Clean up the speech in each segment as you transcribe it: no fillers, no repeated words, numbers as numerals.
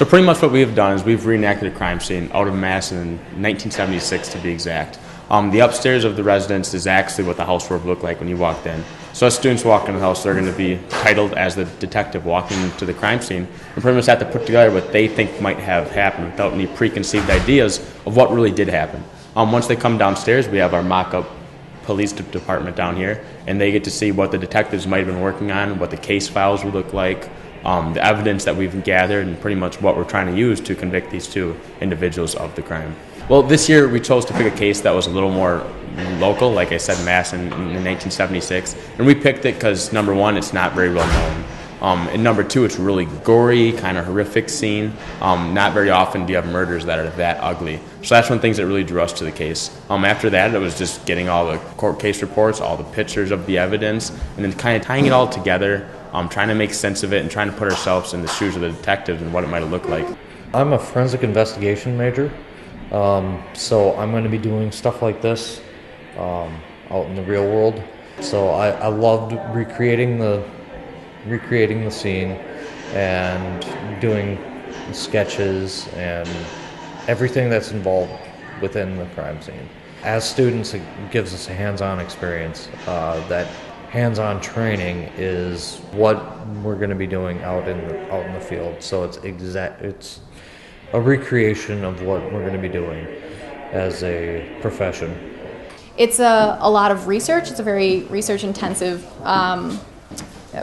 So pretty much what we've done is we've reenacted a crime scene out of Mass in 1976 to be exact. The upstairs of the residence is actually what the house would look like when you walked in. So as students walk in the house, they're going to be titled as the detective walking to the crime scene and pretty much have to put together what they think might have happened without any preconceived ideas of what really did happen. Once they come downstairs, we have our mock-up police department down here, and they get to see what the detectives might have been working on, what the case files would look like, the evidence that we've gathered, and pretty much what we're trying to use to convict these two individuals of the crime. Well, this year we chose to pick a case that was a little more local, like I said, Mass in 1976. And we picked it because, number one, it's not very well known. And number two, it's really gory, kind of horrific scene. Not very often do you have murders that are that ugly. So that's one of the things that really drew us to the case. After that, it was just getting all the court case reports, all the pictures of the evidence, and then kind of tying it all together, trying to make sense of it and trying to put ourselves in the shoes of the detectives and what it might have looked like. I'm a forensic investigation major. So I'm going to be doing stuff like this out in the real world. So I loved recreating the scene and doing sketches and everything that's involved within the crime scene. As students, it gives us a hands-on experience. That hands-on training is what we're going to be doing out in the field. So it's a recreation of what we're going to be doing as a profession. It's a lot of research. It's a very research-intensive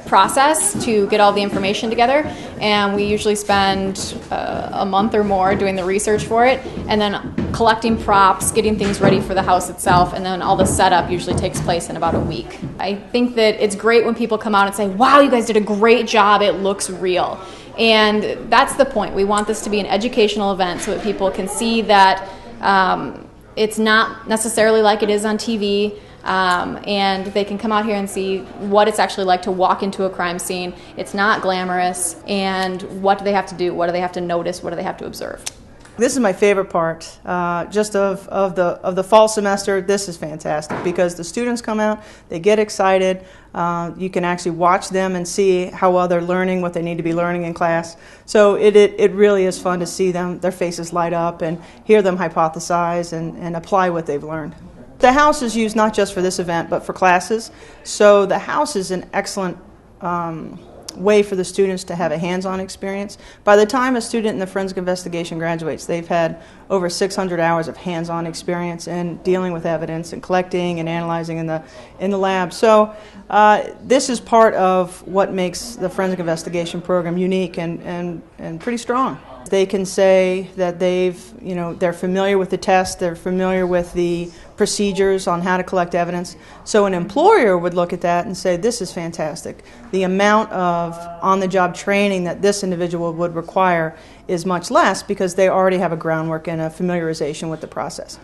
process to get all the information together, and we usually spend a month or more doing the research for it, and then collecting props, getting things ready for the house itself, and then all the setup usually takes place in about a week. I think that it's great when people come out and say, "Wow, you guys did a great job, it looks real." And that's the point. We want this to be an educational event so that people can see that it's not necessarily like it is on TV, and they can come out here and see what it's actually like to walk into a crime scene. It's not glamorous, and what do they have to do? What do they have to notice? What do they have to observe? This is my favorite part, just of the fall semester. This is fantastic because the students come out, they get excited. You can actually watch them and see how well they're learning, what they need to be learning in class. So it really is fun to see them, their faces light up, and hear them hypothesize and apply what they've learned. The house is used not just for this event, but for classes. So the house is an excellent way for the students to have a hands-on experience. By the time a student in the forensic investigation graduates, they've had over 600 hours of hands-on experience in dealing with evidence and collecting and analyzing in the lab. So this is part of what makes the forensic investigation program unique and pretty strong. They can say that they're familiar with the test, they're familiar with the procedures on how to collect evidence. So an employer would look at that and say, this is fantastic. The amount of on-the-job training that this individual would require is much less because they already have a groundwork and a familiarization with the process.